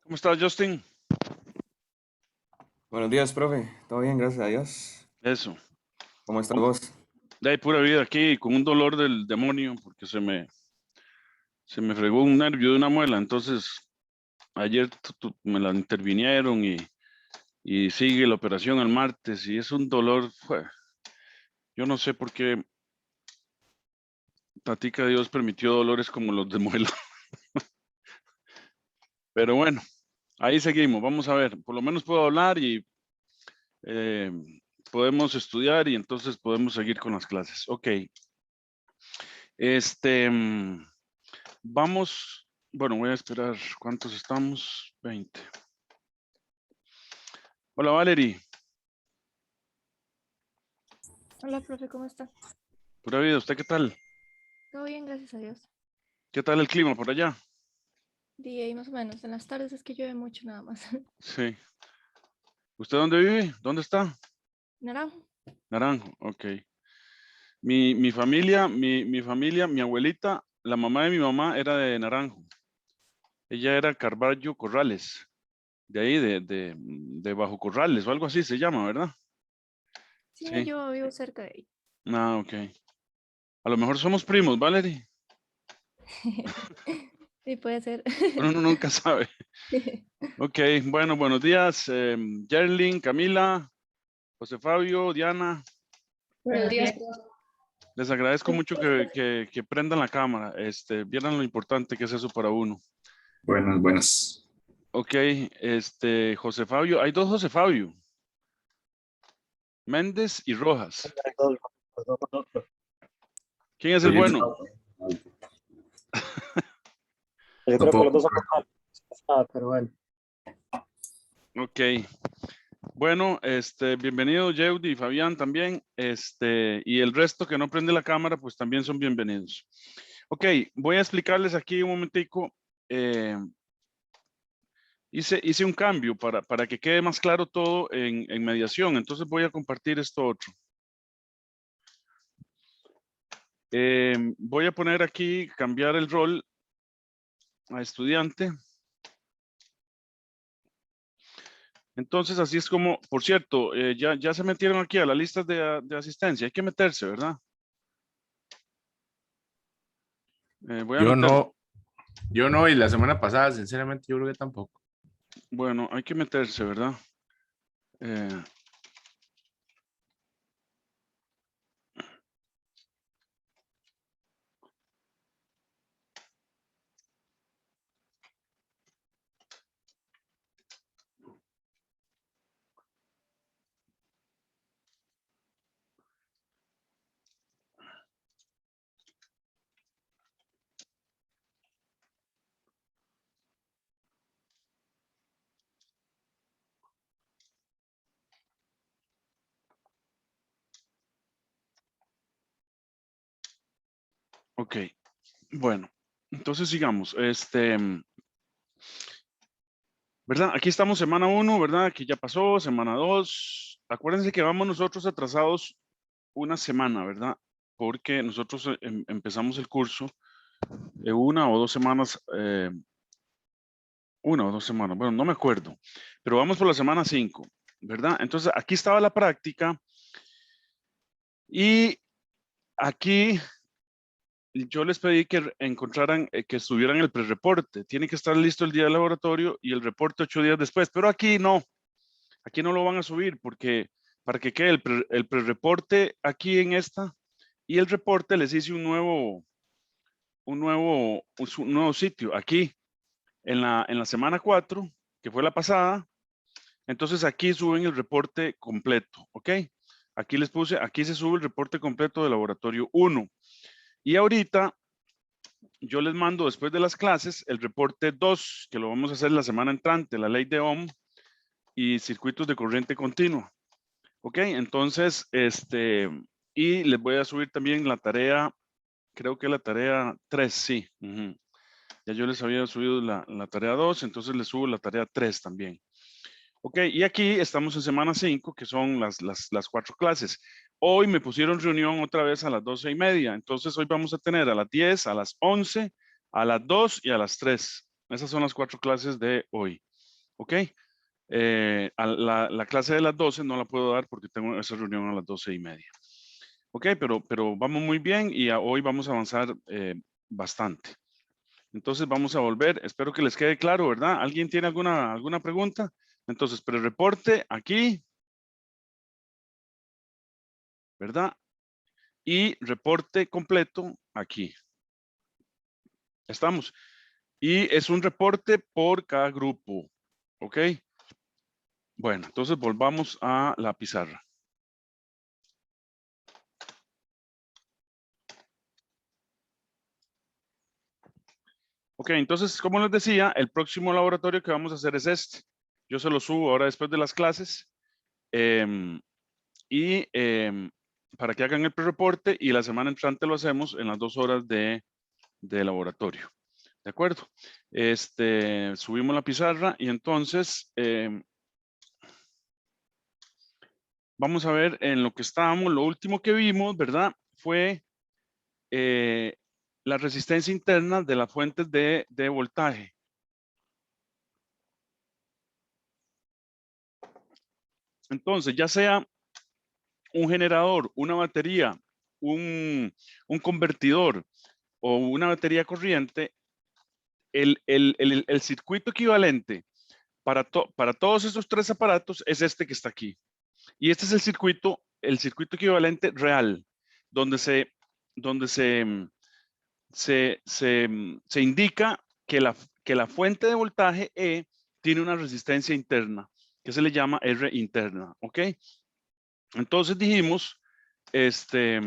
¿Cómo estás, Justin? Buenos días, profe. ¿Todo bien? Gracias a Dios. Eso. ¿Cómo estás vos? De ahí pura vida aquí con un dolor del demonio porque se me fregó un nervio de una muela. Entonces, ayer me la intervinieron y sigue la operación el martes y es un dolor. Yo no sé por qué Tatica Dios permitió dolores como los de muela. Pero bueno, ahí seguimos. Vamos a ver. Por lo menos puedo hablar y eh, podemos estudiar y entonces podemos seguir con las clases. Ok. Este. Vamos, bueno, voy a esperar. ¿Cuántos estamos? 20. Hola, Valerie. Hola, profe, ¿cómo está? Pura vida, ¿usted qué tal? Todo bien, gracias a Dios. ¿Qué tal el clima por allá? Día y más o menos. En las tardes es que llueve mucho nada más. Sí. ¿Usted dónde vive? ¿Dónde está? Naranjo. Naranjo, ok. Mi familia, mi abuelita, la mamá de mi mamá era de Naranjo. Ella era Carballo Corrales, de ahí, de Bajo Corrales o algo así se llama, ¿verdad? Sí, Sí. yo vivo cerca de ahí. Ah, ok. A lo mejor somos primos, Valerie. Sí, puede ser. Uno nunca sabe. Ok, bueno, buenos días, Yerlin, Camila, José Fabio, Diana. Buenos días. Les agradezco mucho que prendan la cámara. Vieran lo importante que es eso para uno. Buenas, buenas. Ok, José Fabio, hay dos José Fabio, Méndez y Rojas. ¿Quién es el Pero yo, bueno? Yo creo que los tampoco. dos son normales. Pero bueno. Ok, bueno, bienvenido Yeudi y Fabián también. Y el resto que no prende la cámara, pues también son bienvenidos. Ok, voy a explicarles aquí un momentico. Hice un cambio para que quede más claro todo en mediación. Entonces voy a compartir esto otro. Voy a poner aquí, cambiar el rol a estudiante. Entonces así es como, por cierto, ya se metieron aquí a la lista de asistencia. Hay que meterse, ¿verdad? Voy a Yo meter, no, yo no, y la semana pasada, sinceramente, yo creo que tampoco. bueno, hay que meterse, ¿verdad? Eh, ok, bueno, entonces sigamos. ¿Verdad? Aquí estamos semana 1, ¿verdad? Aquí ya pasó, semana 2. Acuérdense que vamos nosotros atrasados una semana, ¿verdad? Porque nosotros empezamos el curso una o 2 semanas, 1 o 2 semanas, bueno, no me acuerdo, pero vamos por la semana 5, ¿verdad? Entonces aquí estaba la práctica y aquí yo les pedí que encontraran, que estuvieran el prereporte. Tiene que estar listo el día del laboratorio y el reporte 8 días después, pero aquí no lo van a subir porque para que quede el prereporte aquí en esta y el reporte les hice un nuevo sitio aquí en la semana 4, que fue la pasada. Entonces aquí suben el reporte completo, ¿ok? Aquí les puse, aquí se sube el reporte completo del laboratorio 1. Y ahorita yo les mando después de las clases el reporte 2, que lo vamos a hacer la semana entrante, la ley de Ohm y circuitos de corriente continua. ¿Ok? Entonces, y les voy a subir también la tarea, creo que la tarea 3, sí. Ya yo les había subido la tarea 2, entonces les subo la tarea 3 también. Ok, y aquí estamos en semana 5, que son las 4 clases. Hoy me pusieron reunión otra vez a las 12:30, entonces hoy vamos a tener a las 10, a las 11, a las 2 y a las 3. Esas son las 4 clases de hoy. ¿Ok? La clase de las 12 no la puedo dar porque tengo esa reunión a las 12:30. Ok, pero vamos muy bien y hoy vamos a avanzar bastante. Entonces vamos a volver. Espero que les quede claro, ¿verdad? ¿Alguien tiene alguna pregunta? Entonces, pero el reporte aquí, ¿verdad? Y reporte completo aquí. Estamos. Y es un reporte por cada grupo. ¿Ok? Bueno, entonces volvamos a la pizarra. Ok, entonces, como les decía, el próximo laboratorio que vamos a hacer es este. Yo se lo subo ahora después de las clases. Para que hagan el pre-reporte y la semana entrante lo hacemos en las 2 horas de laboratorio. ¿De acuerdo? Subimos la pizarra y entonces vamos a ver en lo que estábamos. Lo último que vimos, ¿verdad? Fue la resistencia interna de las fuentes de voltaje. Entonces, ya sea un generador, una batería, un convertidor o una batería corriente, el circuito equivalente para todos estos 3 aparatos es este que está aquí. Y este es el circuito equivalente real, donde se indica que la fuente de voltaje E tiene una resistencia interna, que se le llama R interna, ¿ok? Entonces dijimos, dice,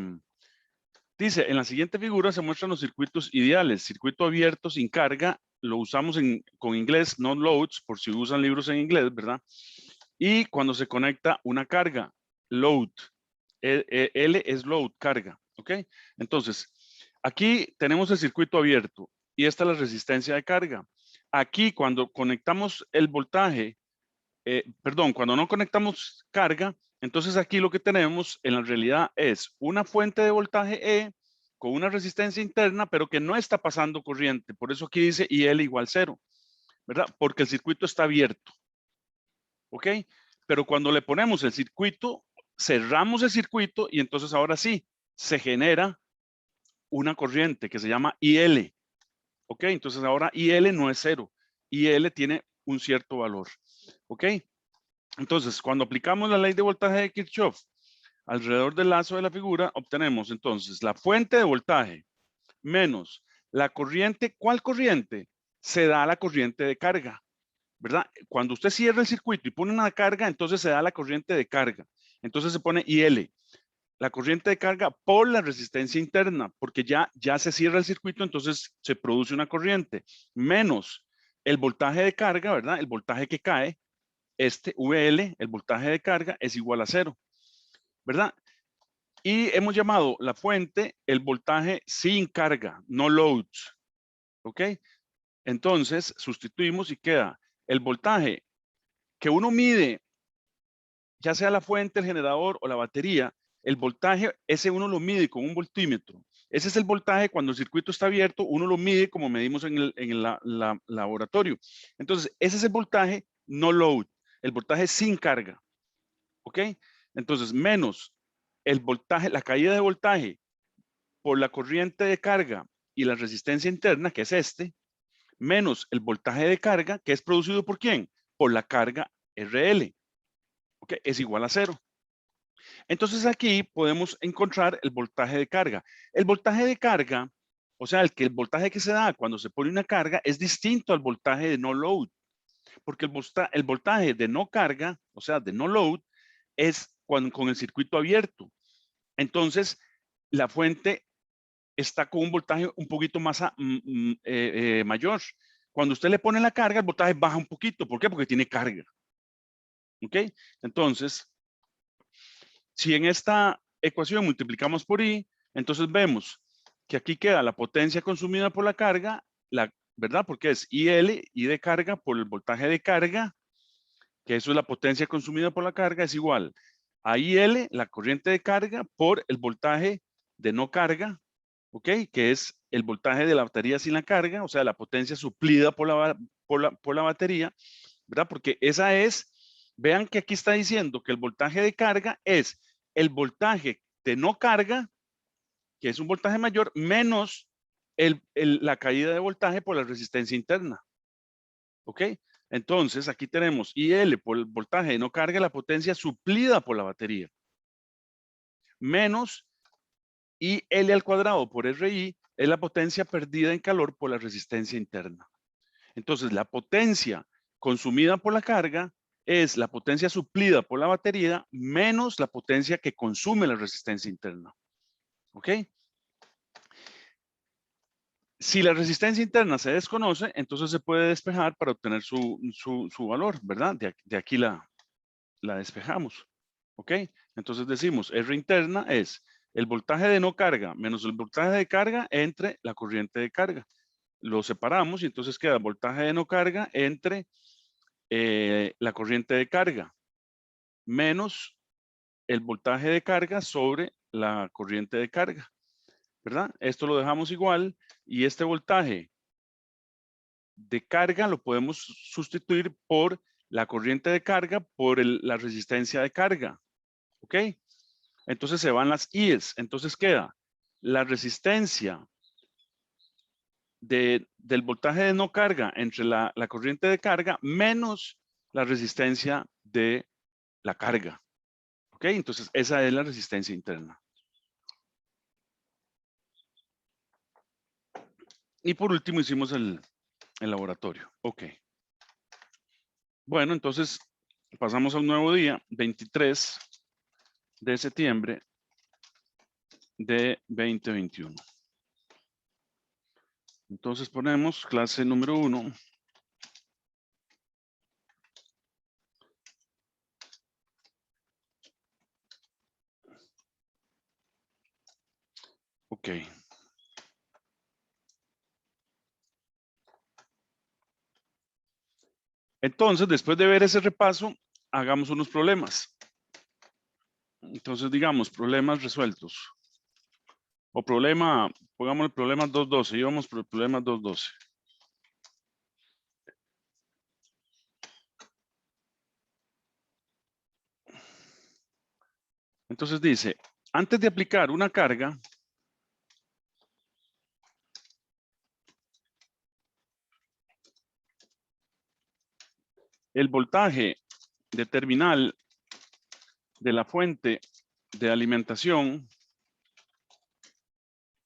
en la siguiente figura se muestran los circuitos ideales. Circuito abierto sin carga, lo usamos con inglés, no loads, por si usan libros en inglés, ¿verdad? Y cuando se conecta una carga, load. L es load, carga, ¿ok? Entonces, aquí tenemos el circuito abierto y esta es la resistencia de carga. Aquí, cuando conectamos el voltaje, cuando no conectamos carga, entonces aquí lo que tenemos en la realidad es una fuente de voltaje E con una resistencia interna, pero que no está pasando corriente. Por eso aquí dice IL igual 0, ¿verdad? Porque el circuito está abierto. ¿Ok? Pero cuando le ponemos el circuito, cerramos el circuito y entonces ahora sí, se genera una corriente que se llama IL. ¿Ok? Entonces ahora IL no es 0. IL tiene un cierto valor. ¿Ok? Entonces, cuando aplicamos la ley de voltaje de Kirchhoff alrededor del lazo de la figura, obtenemos entonces la fuente de voltaje menos la corriente. ¿Cuál corriente? Se da la corriente de carga, ¿verdad? Cuando usted cierra el circuito y pone una carga, entonces se da la corriente de carga. Entonces se pone IL, la corriente de carga por la resistencia interna, porque ya se cierra el circuito, entonces se produce una corriente, menos el voltaje de carga, ¿verdad? El voltaje que cae. VL, el voltaje de carga, es igual a 0, ¿verdad? Y hemos llamado la fuente el voltaje sin carga, no loads, ¿ok? Entonces, sustituimos y queda el voltaje que uno mide, ya sea la fuente, el generador o la batería. El voltaje, ese uno lo mide con un voltímetro. Ese es el voltaje cuando el circuito está abierto, uno lo mide como medimos en el laboratorio. Entonces, ese es el voltaje no load, el voltaje sin carga. ¿Ok? Entonces, menos el voltaje, la caída de voltaje por la corriente de carga y la resistencia interna, que es menos el voltaje de carga, que es producido ¿por quién? Por la carga RL. ¿Ok? Es igual a 0. Entonces aquí podemos encontrar el voltaje de carga. El voltaje de carga, o sea, el voltaje que se da cuando se pone una carga es distinto al voltaje de no load. Porque el voltaje de no carga, o sea, de no load, es con el circuito abierto. Entonces, la fuente está con un voltaje un poquito más mayor. Cuando usted le pone la carga, el voltaje baja un poquito. ¿Por qué? Porque tiene carga. ¿Ok? Entonces, si en esta ecuación multiplicamos por I, entonces vemos que aquí queda la potencia consumida por la carga, ¿verdad? Porque es IL, I de carga por el voltaje de carga, que eso es la potencia consumida por la carga, es igual a IL, la corriente de carga, por el voltaje de no carga, ¿ok? Que es el voltaje de la batería sin la carga, o sea, la potencia suplida por la batería, ¿verdad? Porque esa es, vean que aquí está diciendo que el voltaje de carga es el voltaje de no carga, que es un voltaje mayor, menos la caída de voltaje por la resistencia interna. ¿Ok? Entonces, aquí tenemos IL por el voltaje de no carga, la potencia suplida por la batería, menos IL al cuadrado por RI, es la potencia perdida en calor por la resistencia interna. Entonces, la potencia consumida por la carga es la potencia suplida por la batería menos la potencia que consume la resistencia interna. ¿Ok? Si la resistencia interna se desconoce, entonces se puede despejar para obtener su valor, ¿verdad? De aquí la despejamos. ¿Ok? Entonces decimos, R interna es el voltaje de no carga menos el voltaje de carga entre la corriente de carga. Lo separamos y entonces queda voltaje de no carga entre la corriente de carga menos el voltaje de carga sobre la corriente de carga, ¿verdad? Esto lo dejamos igual y este voltaje de carga lo podemos sustituir por la corriente de carga por la resistencia de carga, ¿ok? Entonces se van las I's, entonces queda la resistencia del voltaje de no carga entre la corriente de carga menos la resistencia de la carga. ¿Ok? Entonces esa es la resistencia interna. Y por último hicimos el laboratorio. Ok. Bueno, entonces pasamos a un nuevo día, 23 de septiembre de 2021. Entonces ponemos clase número 1. Ok. Entonces, después de ver ese repaso, hagamos unos problemas. Entonces, digamos, problemas resueltos. O problema, pongamos el problema 212. Íbamos por el problema 212. Entonces dice, antes de aplicar una carga, el voltaje de terminal de la fuente de alimentación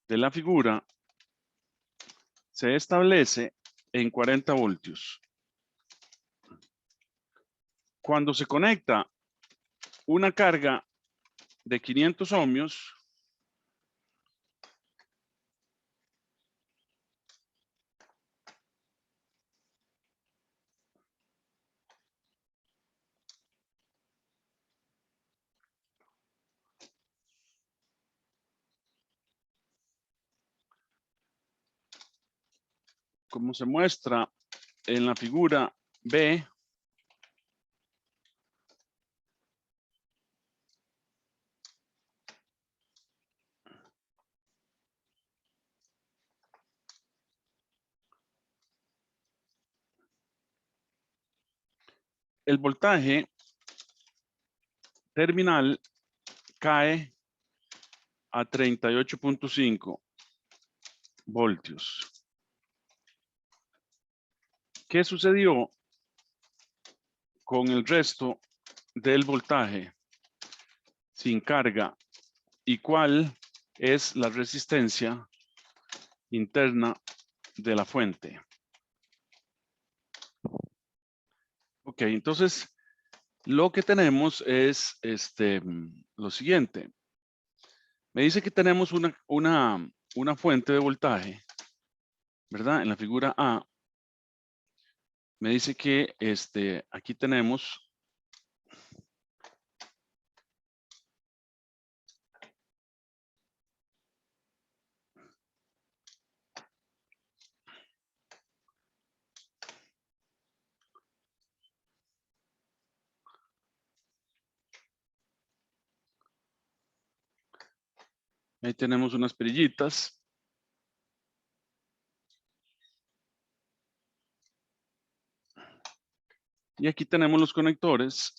de la figura se establece en 40 voltios. Cuando se conecta una carga de 500 ohmios, como se muestra en la figura B, el voltaje terminal cae a 38.5 voltios. ¿Qué sucedió con el resto del voltaje sin carga y cuál es la resistencia interna de la fuente? Ok, entonces lo que tenemos es lo siguiente. Me dice que tenemos una fuente de voltaje, ¿verdad? En la figura A. Me dice que aquí tenemos ahí tenemos unas perillitas. Y aquí tenemos los conectores.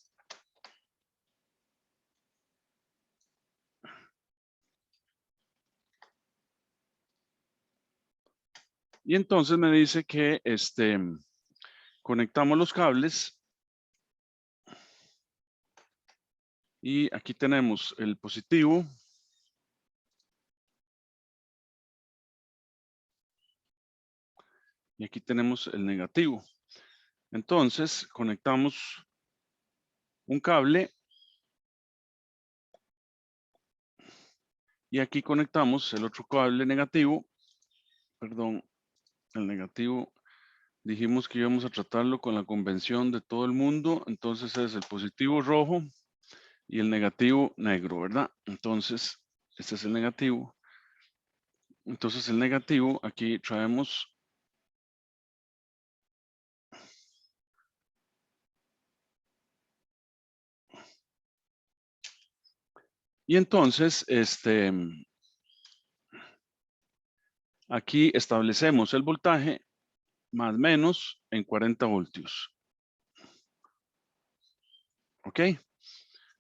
Y entonces me dice que conectamos los cables. Y aquí tenemos el positivo. Y aquí tenemos el negativo. Entonces, conectamos un cable. Y aquí conectamos el otro cable negativo. Perdón, el negativo. Dijimos que íbamos a tratarlo con la convención de todo el mundo. Entonces es el positivo rojo y el negativo negro, ¿verdad? Entonces, este es el negativo. Entonces el negativo, aquí traemos y entonces, aquí establecemos el voltaje más menos en 40 voltios. ¿Ok?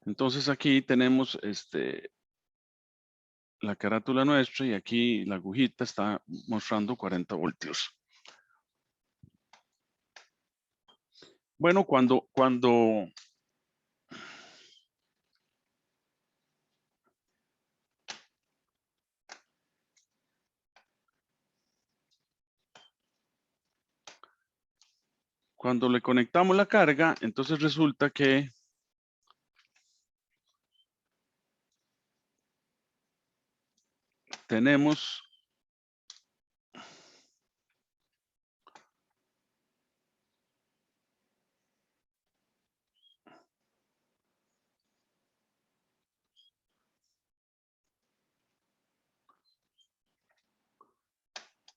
Entonces aquí tenemos la carátula nuestra y aquí la agujita está mostrando 40 voltios. Bueno, cuando le conectamos la carga, entonces resulta que tenemos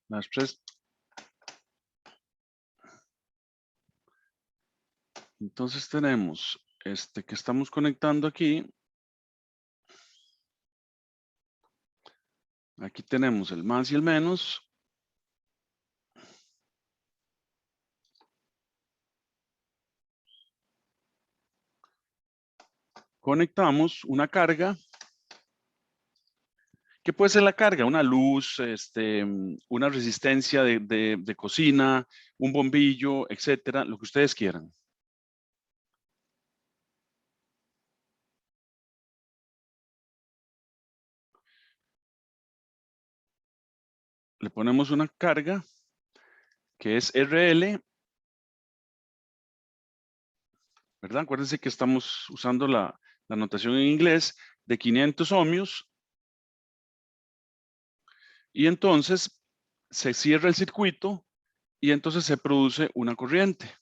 las tres. Entonces tenemos que estamos conectando aquí. Aquí tenemos el más y el menos. Conectamos una carga. ¿Qué puede ser la carga? Una luz, una resistencia de cocina, un bombillo, etcétera, lo que ustedes quieran. Le ponemos una carga que es RL, ¿verdad? Acuérdense que estamos usando la notación en inglés de 500 ohmios. Y entonces se cierra el circuito y entonces se produce una corriente.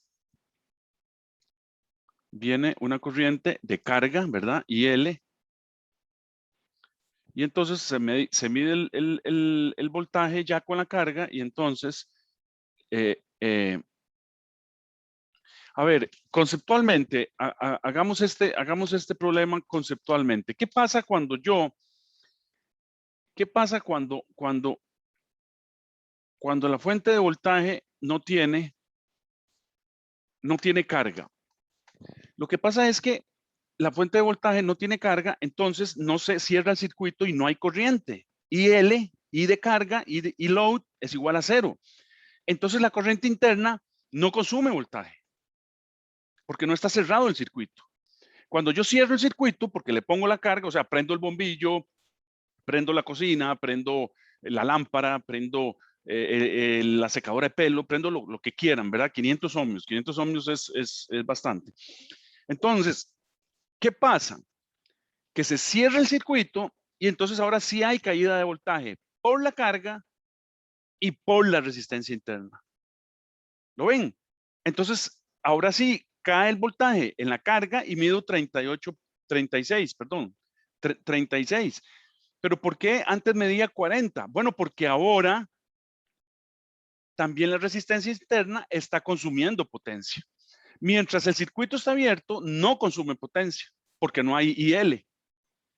Viene una corriente de carga, ¿verdad? IL. Y entonces se mide el voltaje ya con la carga y entonces, a ver, conceptualmente, hagamos este problema conceptualmente. ¿Qué pasa cuando cuando la fuente de voltaje no tiene carga? Lo que pasa es que la fuente de voltaje no tiene carga, entonces no se cierra el circuito y no hay corriente. I de carga, I load es igual a 0. Entonces la corriente interna no consume voltaje, porque no está cerrado el circuito. Cuando yo cierro el circuito, porque le pongo la carga, o sea, prendo el bombillo, prendo la cocina, prendo la lámpara, prendo la secadora de pelo, prendo lo que quieran, ¿verdad? 500 ohmios. 500 ohmios es bastante. Entonces, ¿qué pasa? Que se cierra el circuito y entonces ahora sí hay caída de voltaje por la carga y por la resistencia interna. ¿Lo ven? Entonces, ahora sí cae el voltaje en la carga y mido 36. ¿Pero por qué antes medía 40? Bueno, porque ahora también la resistencia interna está consumiendo potencia. Mientras el circuito está abierto, no consume potencia, porque no hay IL.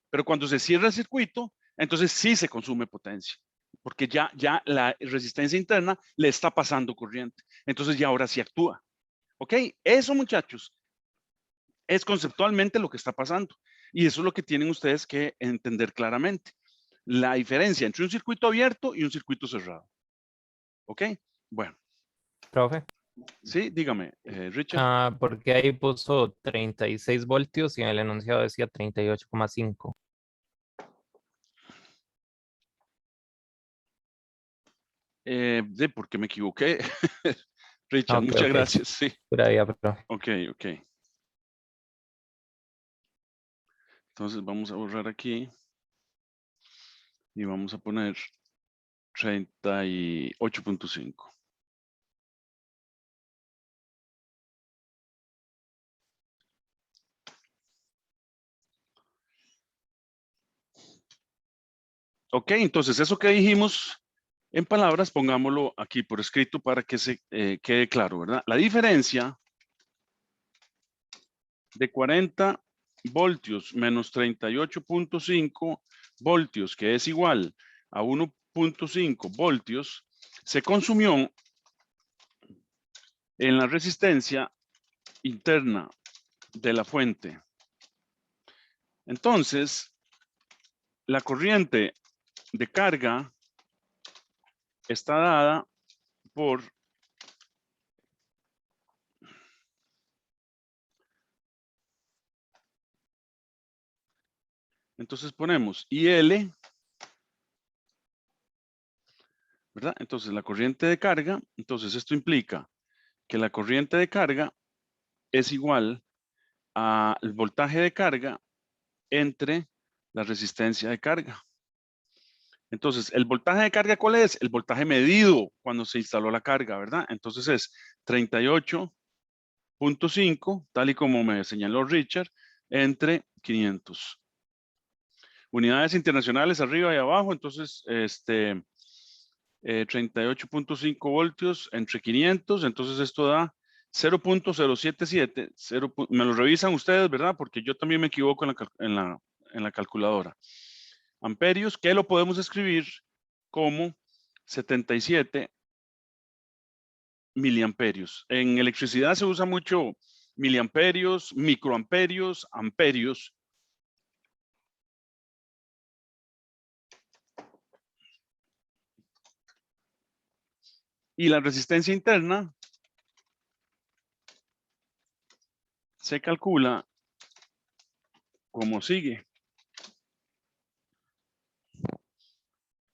Pero cuando se cierra el circuito, entonces sí se consume potencia, porque ya la resistencia interna le está pasando corriente. Entonces ya ahora sí actúa. ¿Ok? Eso, muchachos, es conceptualmente lo que está pasando. Y eso es lo que tienen ustedes que entender claramente. La diferencia entre un circuito abierto y un circuito cerrado. ¿Ok? Bueno, Profe, sí, dígame, Richard. porque ahí puso 36 voltios y en el enunciado decía 38,5. Porque me equivoqué. Richard, Ok, muchas ok. gracias. Sí, Pura vida, profe. ok. Entonces vamos a borrar aquí y vamos a poner 38.5. Ok, entonces eso que dijimos en palabras, pongámoslo aquí por escrito para que se quede claro, ¿verdad? La diferencia de 40 voltios menos 38.5 voltios, que es igual a 1.5 voltios, se consumió en la resistencia interna de la fuente. Entonces, la corriente de carga está dada por entonces ponemos IL, ¿verdad? Entonces la corriente de carga, entonces esto implica que la corriente de carga es igual al voltaje de carga entre la resistencia de carga. Entonces, ¿el voltaje de carga cuál es? El voltaje medido cuando se instaló la carga, ¿verdad? Entonces es 38.5, tal y como me señaló Richard, entre 500. Unidades internacionales arriba y abajo, entonces 38.5 voltios entre 500, entonces esto da 0.077, me lo revisan ustedes, ¿verdad? Porque yo también me equivoco en la calculadora. Amperios, que lo podemos escribir como 77 miliamperios. En electricidad se usa mucho miliamperios, microamperios, amperios. Y la resistencia interna se calcula como sigue,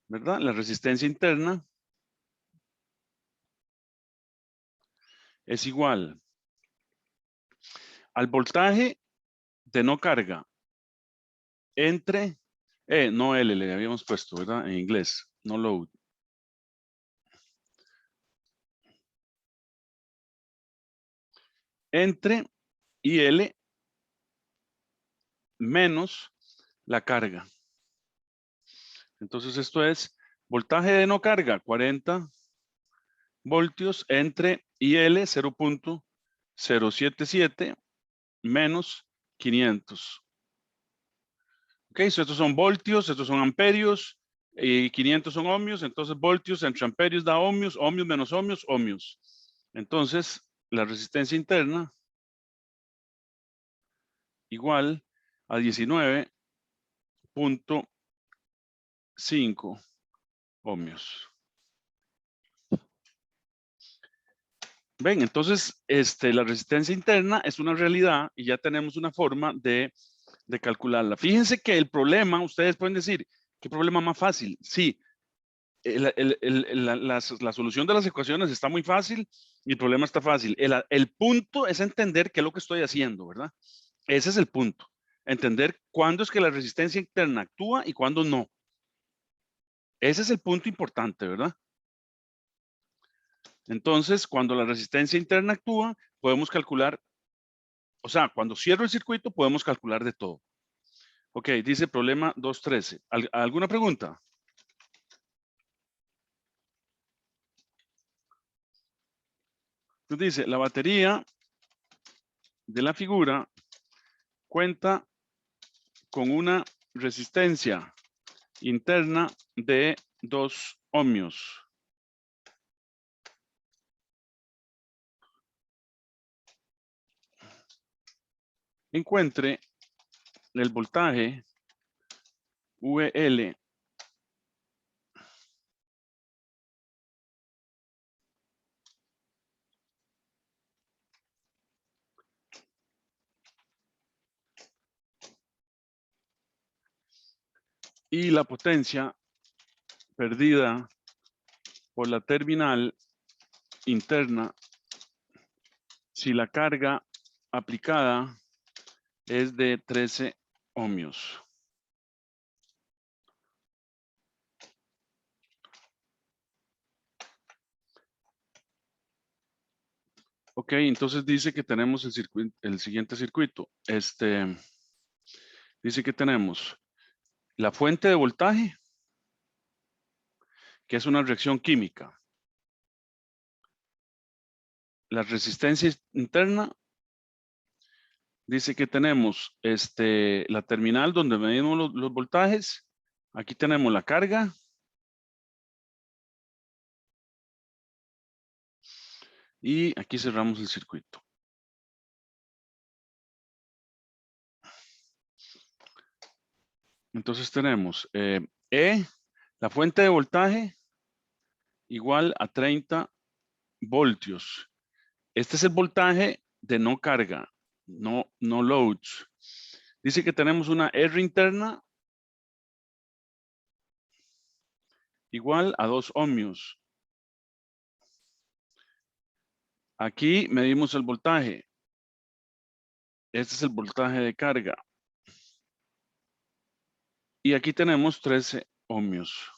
¿verdad? La resistencia interna es igual al voltaje de no carga entre, no L le habíamos puesto, ¿verdad? En inglés, no load. Entre IL menos la carga. Entonces esto es voltaje de no carga, 40 voltios entre IL 0.077 menos 500. Ok, estos son voltios, estos son amperios, y 500 son ohmios, entonces voltios entre amperios da ohmios, ohmios menos ohmios, ohmios. Entonces, la resistencia interna igual a 19.5 ohmios. Ven, entonces, la resistencia interna es una realidad y ya tenemos una forma de calcularla. Fíjense que el problema, ustedes pueden decir, ¿qué problema más fácil? Sí, la solución de las ecuaciones está muy fácil y el problema está fácil. El punto es entender qué es lo que estoy haciendo, ¿verdad? Ese es el punto. Entender cuándo es que la resistencia interna actúa y cuándo no. Ese es el punto importante, ¿verdad? Entonces, cuando la resistencia interna actúa, podemos calcular, o sea, cuando cierro el circuito, podemos calcular de todo. Ok, dice problema 213. ¿Alguna pregunta? Entonces dice, la batería de la figura cuenta con una resistencia interna de 2 ohmios. encuentre el voltaje VL y la potencia perdida por la terminal interna si la carga aplicada es de 13 ohmios. Ok, entonces dice que tenemos el siguiente circuito. Dice que tenemos la fuente de voltaje, que es una reacción química. La resistencia interna, dice que tenemos la terminal donde medimos los voltajes. Aquí tenemos la carga. Y aquí cerramos el circuito. Entonces tenemos la fuente de voltaje igual a 30 voltios. Este es el voltaje de no carga, no loads. Dice que tenemos una R interna igual a 2 ohmios. Aquí medimos el voltaje. Este es el voltaje de carga. Y aquí tenemos 13 ohmios.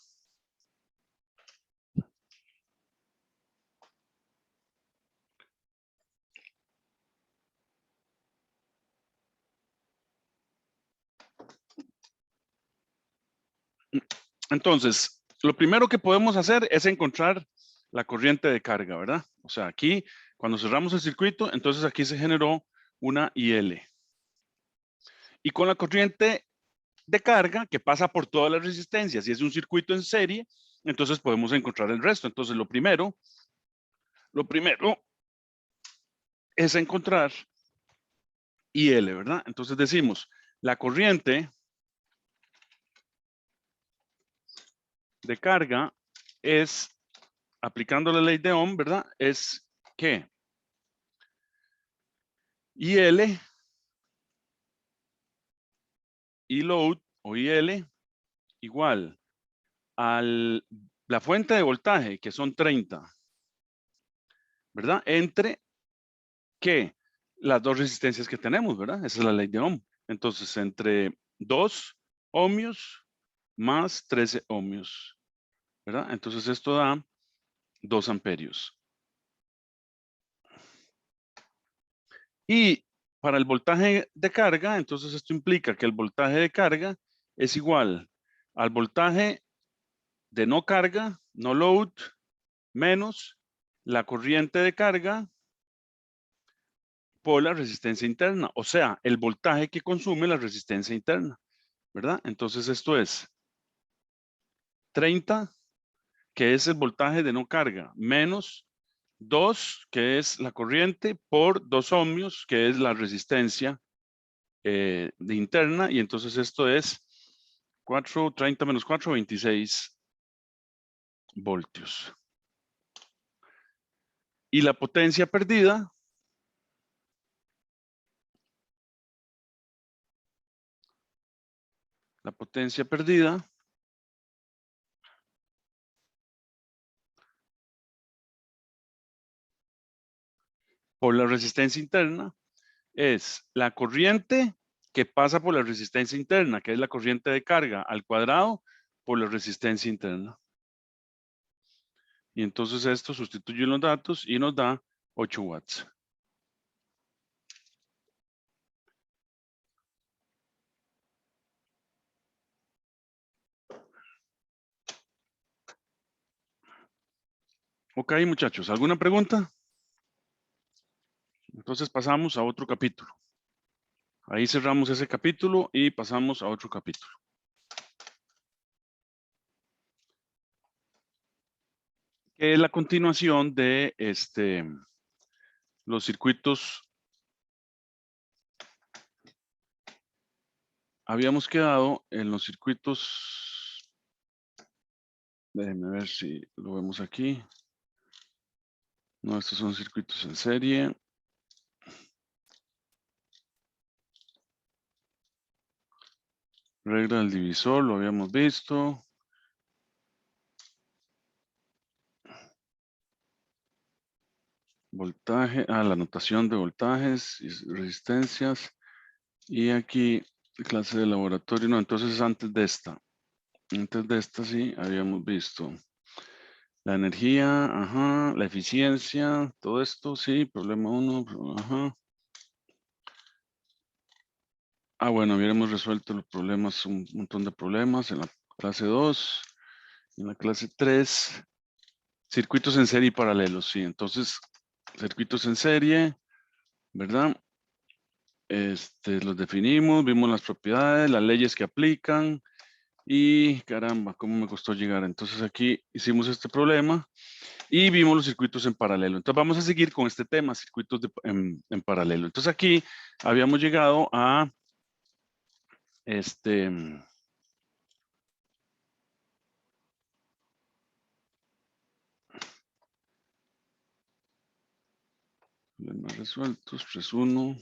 Entonces, lo primero que podemos hacer es encontrar la corriente de carga, ¿verdad? O sea, aquí, cuando cerramos el circuito, entonces aquí se generó una IL. Y con la corriente de carga que pasa por todas las resistencias y es un circuito en serie, entonces podemos encontrar el resto. Entonces, lo primero es encontrar IL, ¿verdad? Entonces decimos, la corriente de carga es, aplicando la ley de Ohm, ¿verdad? Es que IL y load o IL igual a la fuente de voltaje, que son 30, ¿verdad? Entre que las dos resistencias que tenemos, ¿verdad? Esa es la ley de Ohm. Entonces, entre 2 ohmios más 13 ohmios, ¿verdad? Entonces, esto da 2 amperios. Y para el voltaje de carga, entonces esto implica que el voltaje de carga es igual al voltaje de no carga, no load, menos la corriente de carga por la resistencia interna, o sea, el voltaje que consume la resistencia interna, ¿verdad? Entonces esto es 30, que es el voltaje de no carga, menos 2, que es la corriente, por 2 ohmios, que es la resistencia de interna, y entonces esto es 30 menos 4, 26 voltios. Y la potencia perdida por la resistencia interna es la corriente que pasa por la resistencia interna, que es la corriente de carga al cuadrado por la resistencia interna. Y entonces esto sustituye los datos y nos da 8 watts. Ok, muchachos, ¿alguna pregunta? Entonces pasamos a otro capítulo. Ahí cerramos ese capítulo y pasamos a otro capítulo. Que es la continuación de los circuitos habíamos quedado en los circuitos. Déjenme ver si lo vemos aquí. No, estos son circuitos en serie. Regla del divisor, lo habíamos visto. Voltaje, la notación de voltajes y resistencias. Y aquí, clase de laboratorio, no, entonces antes de esta. Antes de esta sí, habíamos visto la energía, ajá, la eficiencia, todo esto, sí, problema 1, ajá. Bueno, habíamos resuelto los problemas, un montón de problemas en la clase 2, en la clase 3, circuitos en serie y paralelos, sí, entonces, circuitos en serie, ¿verdad? Los definimos, vimos las propiedades, las leyes que aplican y caramba, cómo me costó llegar. Entonces aquí hicimos este problema y vimos los circuitos en paralelo. Entonces vamos a seguir con este tema, circuitos en paralelo. Entonces aquí habíamos llegado a problemas resueltos, 3.1.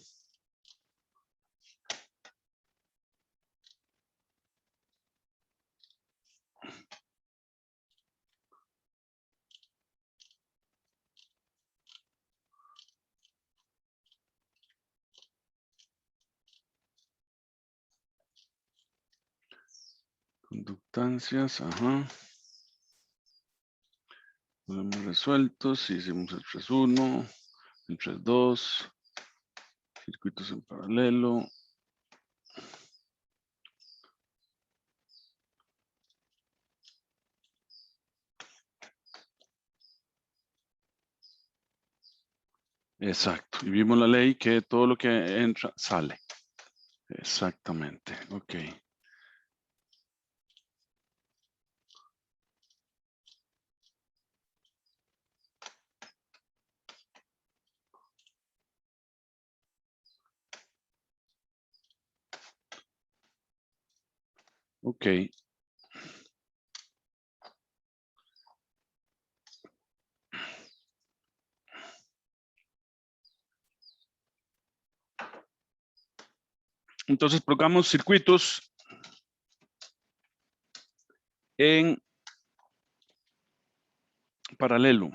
Conductancias, ajá. Problemas resueltos, hicimos el 3.1, el 3.2, circuitos en paralelo. Exacto, y vimos la ley que todo lo que entra sale. Exactamente, ok. Ok. Entonces, pongamos circuitos en paralelo.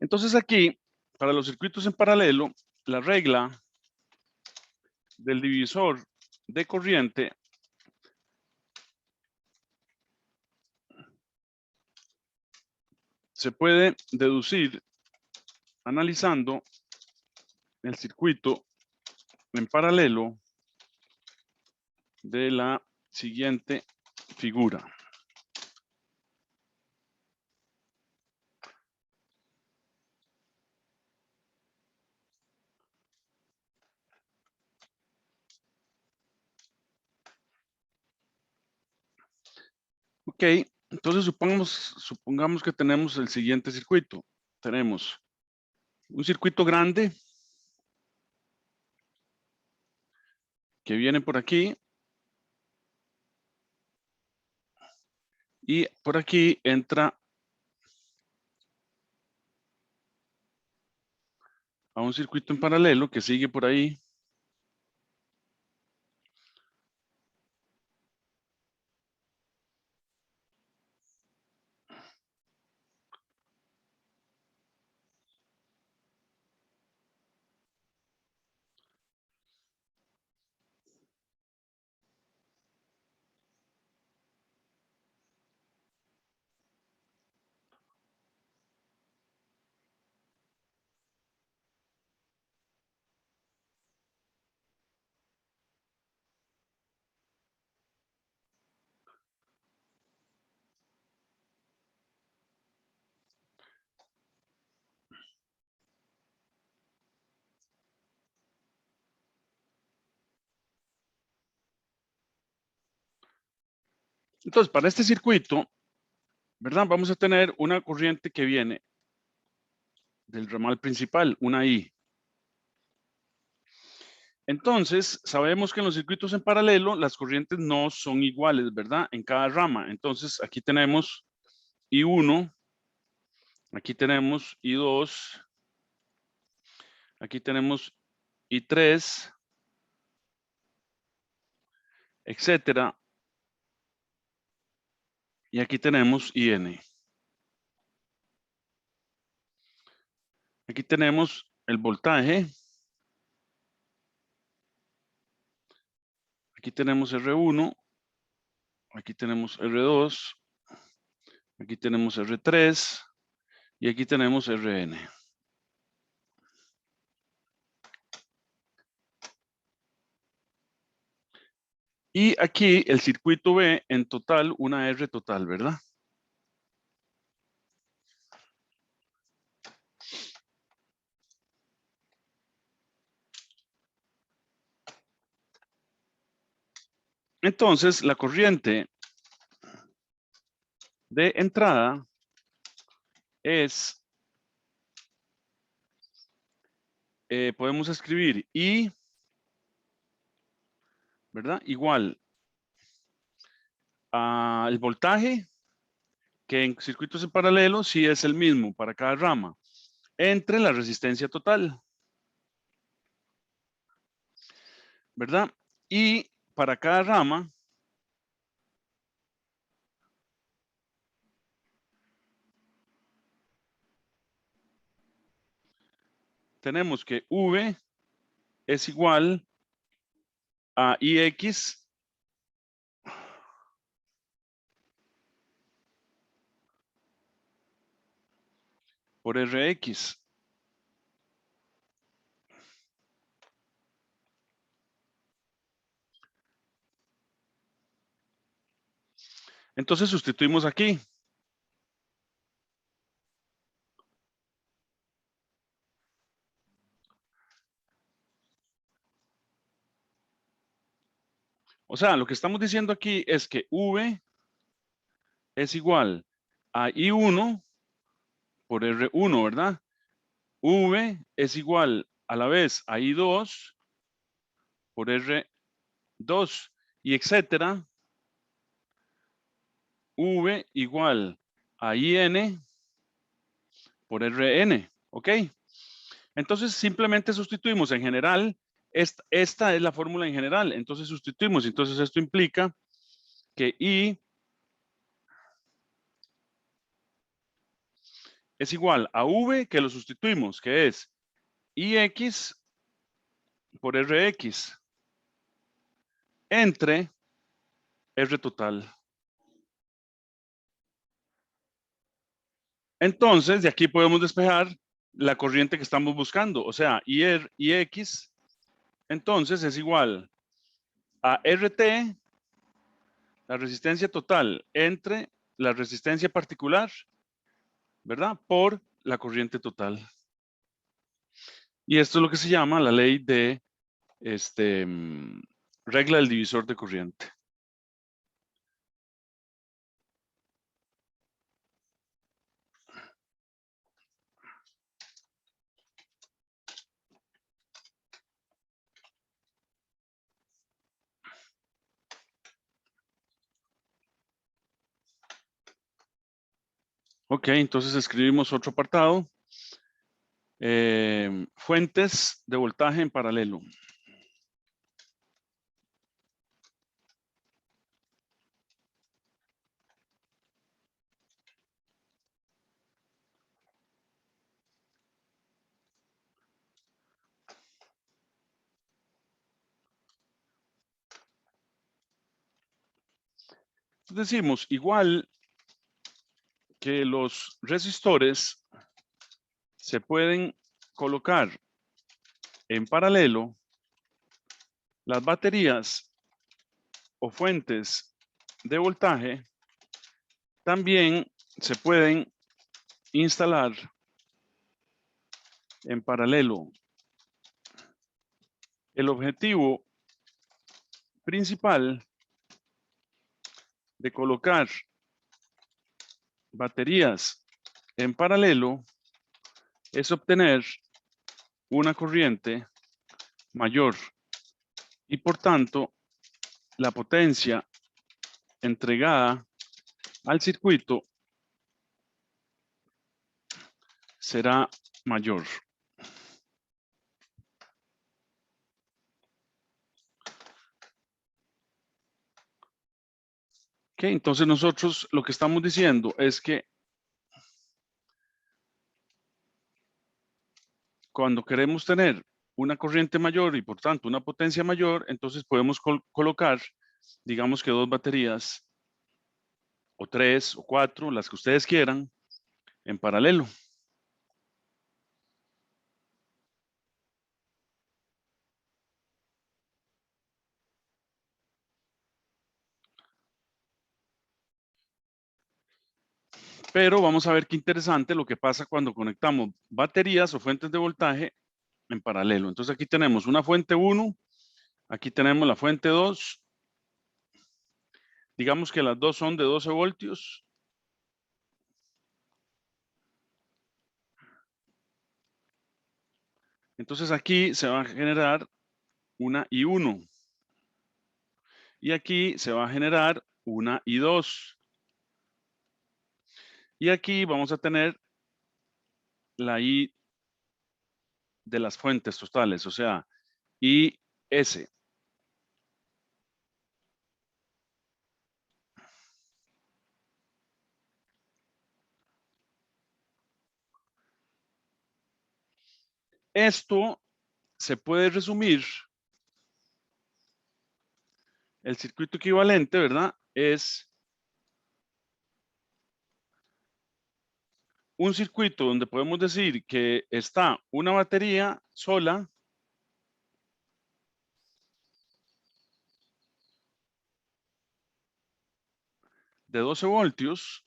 Entonces aquí, para los circuitos en paralelo, la regla del divisor de corriente se puede deducir analizando el circuito en paralelo de la siguiente figura. Ok, entonces supongamos que tenemos el siguiente circuito. Tenemos un circuito grande que viene por aquí y por aquí entra a un circuito en paralelo que sigue por ahí. Entonces, para este circuito, ¿verdad? Vamos a tener una corriente que viene del ramal principal, una I. Entonces, sabemos que en los circuitos en paralelo, las corrientes no son iguales, ¿verdad? En cada rama. Entonces, aquí tenemos I1, aquí tenemos I2, aquí tenemos I3, etcétera. Y aquí tenemos IN. Aquí tenemos el voltaje. Aquí tenemos R1. Aquí tenemos R2. Aquí tenemos R3. Y aquí tenemos RN. Y aquí el circuito ve en total una R total, ¿verdad? Entonces, la corriente de entrada es, podemos escribir I, ¿verdad? Igual al voltaje, que en circuitos en paralelo sí es el mismo para cada rama, entre la resistencia total, ¿verdad? Y para cada rama, tenemos que V es igual a IX por RX. Entonces sustituimos aquí. O sea, lo que estamos diciendo aquí es que V es igual a I1 por R1, ¿verdad? V es igual a la vez a I2 por R2 y etcétera. V igual a IN por RN, ¿ok? Entonces simplemente sustituimos en general, esta es la fórmula en general, entonces sustituimos, entonces esto implica que I es igual a V, que lo sustituimos, que es IX por RX entre R total. Entonces, de aquí podemos despejar la corriente que estamos buscando, o sea, IX, entonces es igual a RT, la resistencia total entre la resistencia particular, ¿verdad? Por la corriente total. Y esto es lo que se llama la ley de regla del divisor de corriente. Ok, entonces escribimos otro apartado. Fuentes de voltaje en paralelo. Decimos igual que los resistores se pueden colocar en paralelo, las baterías o fuentes de voltaje también se pueden instalar en paralelo. El objetivo principal de colocar baterías en paralelo es obtener una corriente mayor y por tanto la potencia entregada al circuito será mayor. Ok, entonces nosotros lo que estamos diciendo es que cuando queremos tener una corriente mayor y por tanto una potencia mayor, entonces podemos colocar, digamos que 2 baterías o 3 o 4, las que ustedes quieran, en paralelo. Pero vamos a ver qué interesante lo que pasa cuando conectamos baterías o fuentes de voltaje en paralelo. Entonces aquí tenemos una fuente 1, aquí tenemos la fuente 2. Digamos que las dos son de 12 voltios. Entonces aquí se va a generar una I1. Y aquí se va a generar una I2. Y aquí vamos a tener la I de las fuentes totales, o sea, IS. Esto se puede resumir, el circuito equivalente, ¿verdad? Es un circuito donde podemos decir que está una batería sola de 12 voltios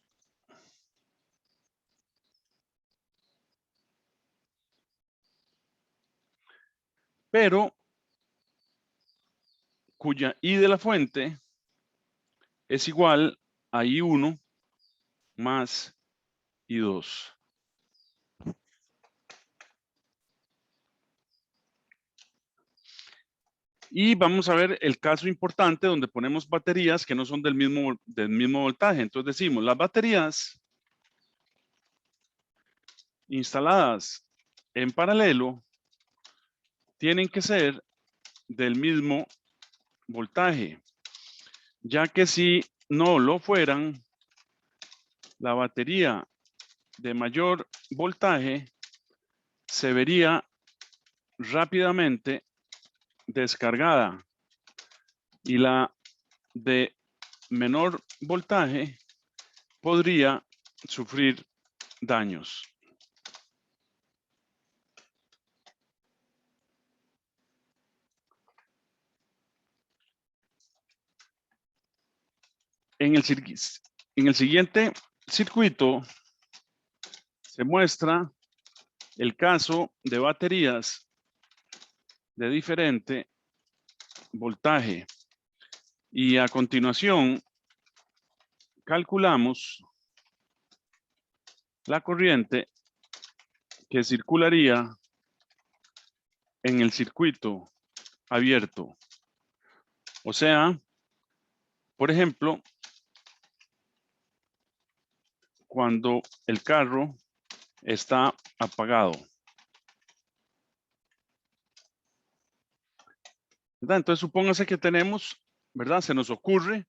pero cuya I de la fuente es igual a I1 más I2. Y vamos a ver el caso importante donde ponemos baterías que no son del mismo voltaje. Entonces decimos, las baterías instaladas en paralelo tienen que ser del mismo voltaje, ya que si no lo fueran, la batería de mayor voltaje se vería rápidamente descargada y la de menor voltaje podría sufrir daños. En el siguiente circuito se muestra el caso de baterías de diferente voltaje. Y a continuación calculamos la corriente que circularía en el circuito abierto. O sea, por ejemplo, cuando el carro está apagado. ¿Verdad? Entonces supóngase que tenemos, ¿verdad? Se nos ocurre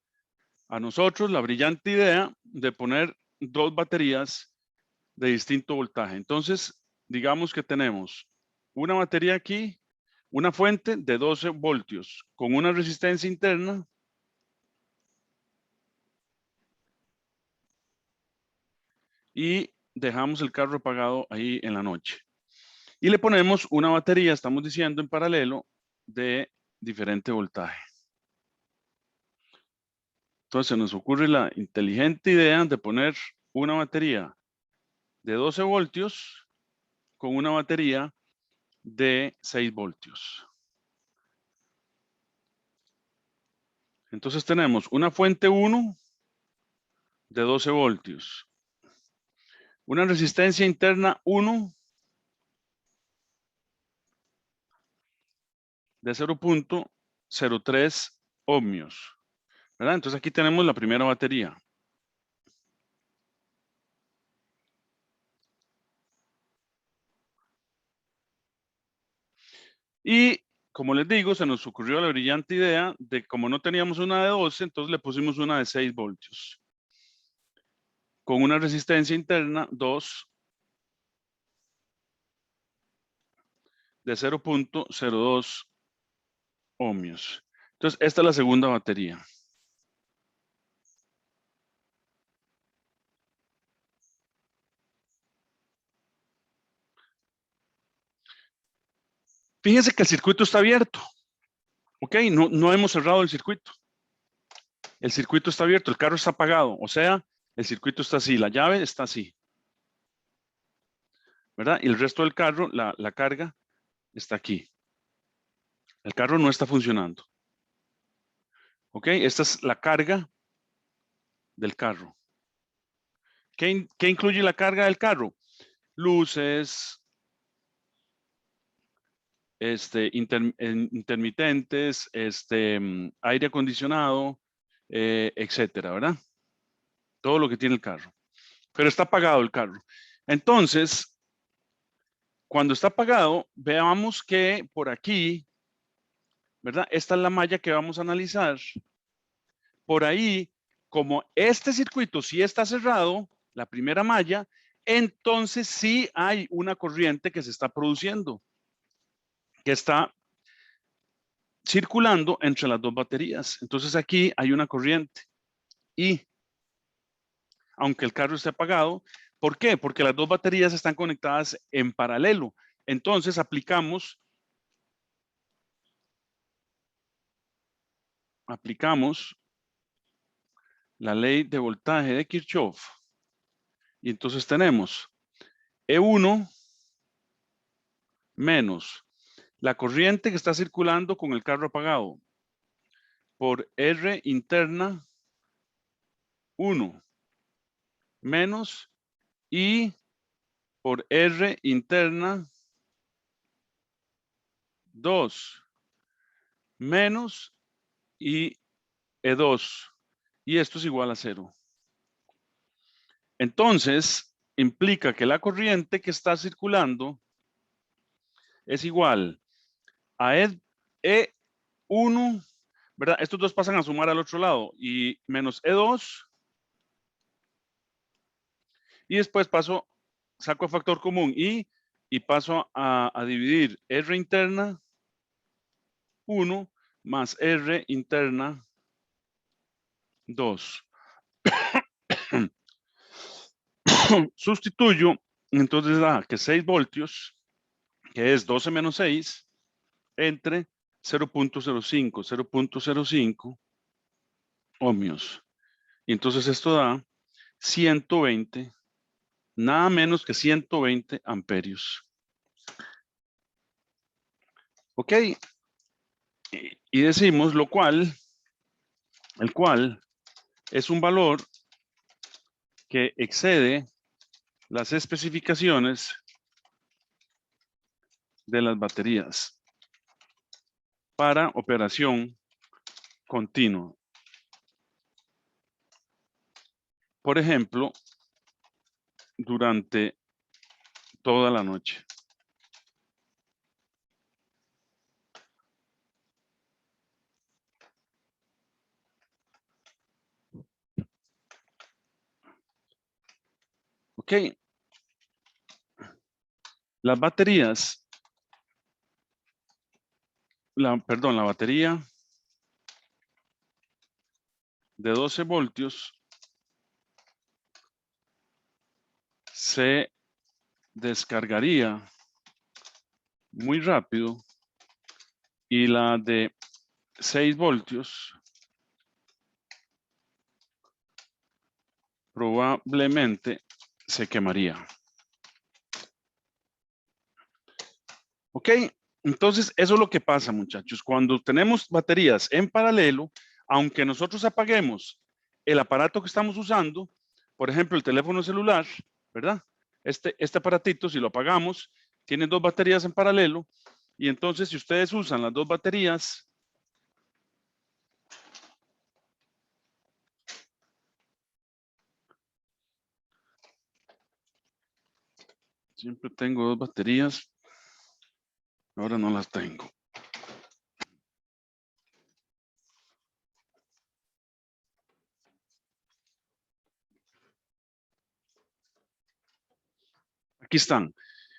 a nosotros la brillante idea de poner 2 baterías de distinto voltaje. Entonces, digamos que tenemos una batería aquí, una fuente de 12 voltios con una resistencia interna y dejamos el carro apagado ahí en la noche. Y le ponemos una batería, estamos diciendo en paralelo, de diferente voltaje. Entonces se nos ocurre la inteligente idea de poner una batería de 12 voltios con una batería de 6 voltios. Entonces tenemos una fuente 1 de 12 voltios. Una resistencia interna 1 de 0.03 ohmios, ¿verdad? Entonces aquí tenemos la primera batería. Y como les digo, se nos ocurrió la brillante idea de como no teníamos una de 12, entonces le pusimos una de 6 voltios. Con una resistencia interna 2 de 0.02 ohmios. Entonces, esta es la segunda batería. Fíjense que el circuito está abierto. Ok, no hemos cerrado el circuito. El circuito está abierto, el carro está apagado. O sea, el circuito está así, la llave está así. ¿Verdad? Y el resto del carro, la carga, está aquí. El carro no está funcionando. Ok, esta es la carga del carro. ¿Qué incluye la carga del carro? Luces, intermitentes, aire acondicionado, etcétera, ¿verdad? Todo lo que tiene el carro. Pero está apagado el carro. Entonces, cuando está apagado, veamos que por aquí, ¿verdad? Esta es la malla que vamos a analizar. Por ahí, como este circuito sí está cerrado, la primera malla, entonces sí hay una corriente que se está produciendo, que está circulando entre las dos baterías. Entonces aquí hay una corriente. Y aunque el carro esté apagado, ¿por qué? Porque las dos baterías están conectadas en paralelo. Entonces aplicamos la ley de voltaje de Kirchhoff. Y entonces tenemos E1 menos la corriente que está circulando con el carro apagado por R interna 1 menos I por R interna 2 menos I E2. Y esto es igual a 0. Entonces, implica que la corriente que está circulando es igual a E1, ¿verdad? Estos dos pasan a sumar al otro lado y menos E2. Y después saco el factor común y paso a dividir R interna 1 más R interna 2. Sustituyo, entonces da que 6 voltios, que es 12 menos 6, entre 0.05 ohmios. Y entonces esto da 120, nada menos que 120 amperios. Ok. Y decimos el cual es un valor que excede las especificaciones de las baterías para operación continua. Por ejemplo, durante toda la noche. Ok. Las baterías, la batería de 12 voltios se descargaría muy rápido y la de 6 voltios probablemente se quemaría. Ok, entonces eso es lo que pasa, muchachos. Cuando tenemos baterías en paralelo, aunque nosotros apaguemos el aparato que estamos usando, por ejemplo, el teléfono celular, ¿verdad? Este aparatito, si lo apagamos, tiene 2 baterías en paralelo. Y entonces, si ustedes usan las 2 baterías, siempre tengo 2 baterías. Ahora no las tengo. Aquí están.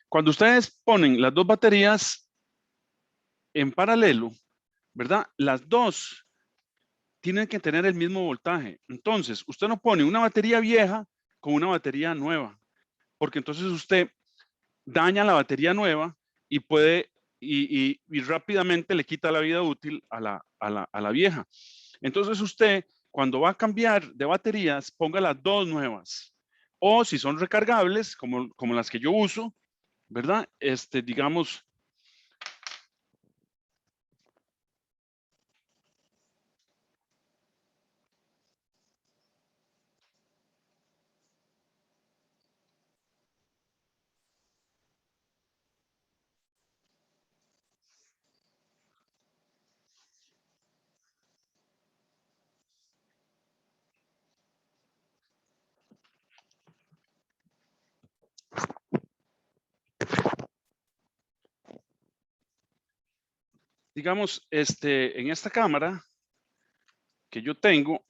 Cuando ustedes ponen las 2 baterías en paralelo, ¿verdad? Las 2 tienen que tener el mismo voltaje. Entonces, usted no pone una batería vieja con una batería nueva, porque entonces usted daña la batería nueva y puede, y rápidamente le quita la vida útil a la vieja. Entonces usted, cuando va a cambiar de baterías, ponga las 2 nuevas. O si son recargables, como las que yo uso, ¿verdad? Digamos, en esta cámara que yo tengo,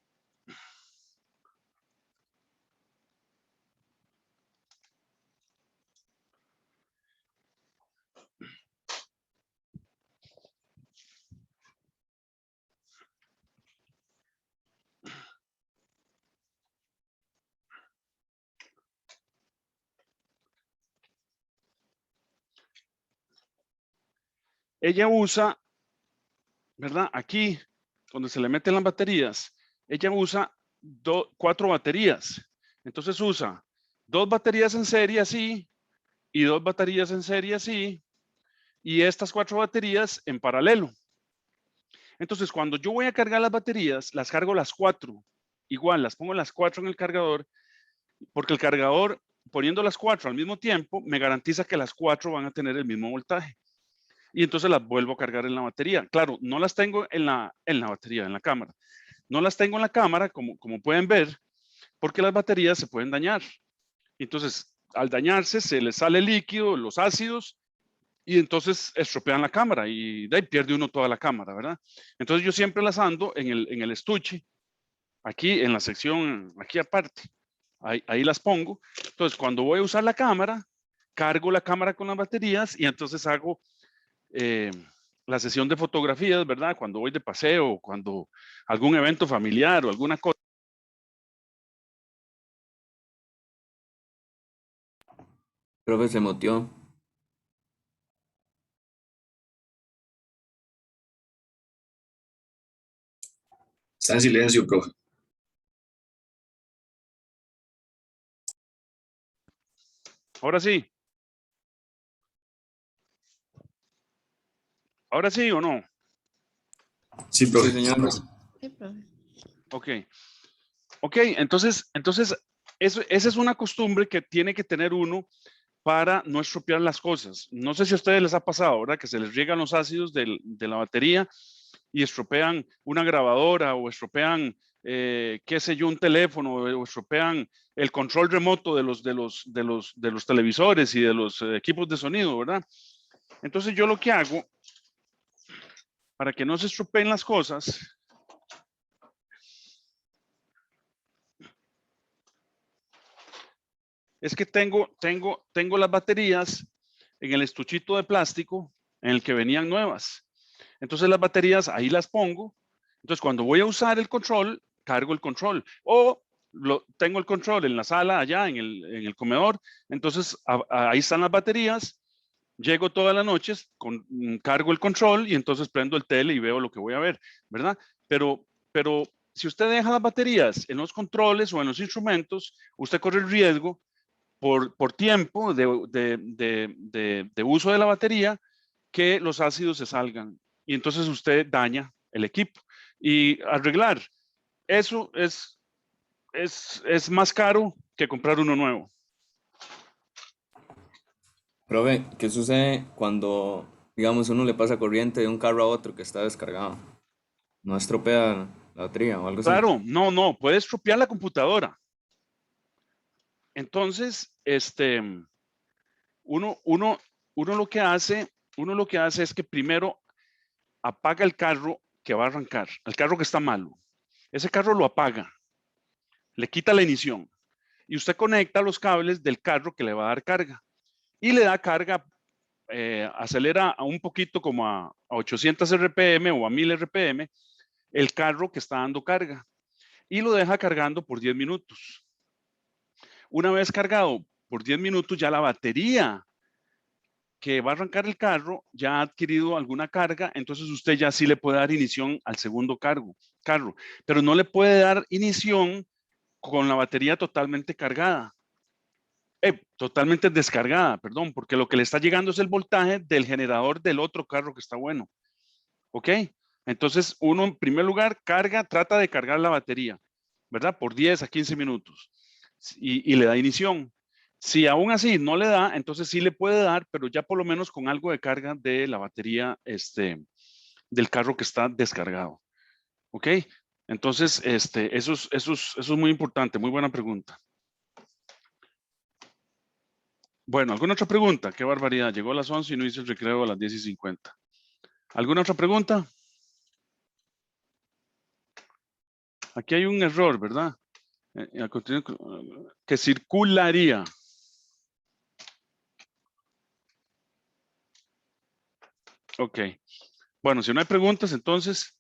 ella usa, ¿verdad? Aquí, donde se le meten las baterías, ella usa 4 baterías. Entonces usa 2 baterías en serie así y 2 baterías en serie así y estas 4 baterías en paralelo. Entonces, cuando yo voy a cargar las baterías, las cargo las 4. Igual, las pongo las 4 en el cargador, porque el cargador, poniendo las 4 al mismo tiempo, me garantiza que las 4 van a tener el mismo voltaje. Y entonces las vuelvo a cargar en la batería. Claro, no las tengo en la batería, en la cámara. No las tengo en la cámara, como pueden ver, porque las baterías se pueden dañar. Entonces, al dañarse, se les sale líquido, los ácidos, y entonces estropean la cámara y de ahí pierde uno toda la cámara, ¿verdad? Entonces yo siempre las ando en el estuche, aquí en la sección, aquí aparte, ahí las pongo. Entonces cuando voy a usar la cámara, cargo la cámara con las baterías y entonces hago la sesión de fotografías, ¿verdad? Cuando voy de paseo, cuando algún evento familiar o alguna cosa. Profe, se muteó. Está en silencio, profe. Ahora sí. ¿Ahora sí o no? Sí, profe. Sí, señor. Sí, profe. Ok, entonces esa es una costumbre que tiene que tener uno para no estropear las cosas. No sé si a ustedes les ha pasado, ¿verdad? Que se les riegan los ácidos de la batería y estropean una grabadora o estropean, qué sé yo, un teléfono o estropean el control remoto de los televisores y de los equipos de sonido, ¿verdad? Entonces yo lo que hago, para que no se estropeen las cosas, es que tengo las baterías en el estuchito de plástico en el que venían nuevas. Entonces las baterías ahí las pongo. Entonces cuando voy a usar el control, cargo el control. O tengo el control en la sala allá, en el comedor. Entonces ahí están las baterías. Llego todas las noches, cargo el control y entonces prendo el tele y veo lo que voy a ver, ¿verdad? Pero si usted deja las baterías en los controles o en los instrumentos, usted corre el riesgo por tiempo de uso de la batería que los ácidos se salgan y entonces usted daña el equipo. Y arreglar eso es más caro que comprar uno nuevo. Profe, ¿qué sucede cuando, digamos, uno le pasa corriente de un carro a otro que está descargado? ¿No estropea la batería o algo así? Claro, no, puede estropear la computadora. Entonces, uno lo que hace es que primero apaga el carro que va a arrancar, el carro que está malo. Ese carro lo apaga, le quita la ignición y usted conecta los cables del carro que le va a dar carga y le da carga, acelera a un poquito como a 800 RPM o a 1000 RPM el carro que está dando carga y lo deja cargando por 10 minutos. Una vez cargado por 10 minutos, ya la batería que va a arrancar el carro ya ha adquirido alguna carga, entonces usted ya sí le puede dar inición al segundo carro, pero no le puede dar inición con la batería totalmente cargada. Totalmente descargada, perdón, porque lo que le está llegando es el voltaje del generador del otro carro que está bueno. ¿Ok? Entonces, uno en primer lugar trata de cargar la batería, ¿verdad? Por 10 a 15 minutos y le da ignición. Si aún así no le da, entonces sí le puede dar, pero ya por lo menos con algo de carga de la batería del carro que está descargado. ¿Ok? Entonces, eso es muy importante, muy buena pregunta. Bueno, ¿alguna otra pregunta? Qué barbaridad, llegó a las 11 y no hice el recreo a las 10:50. ¿Alguna otra pregunta? Aquí hay un error, ¿verdad? A continuación, que circularía. Ok. Bueno, si no hay preguntas, entonces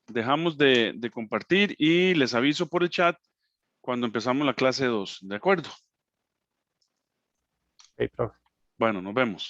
dejamos de compartir y les aviso por el chat cuando empezamos la clase 2. ¿De acuerdo? Ok, profe. Bueno, nos vemos.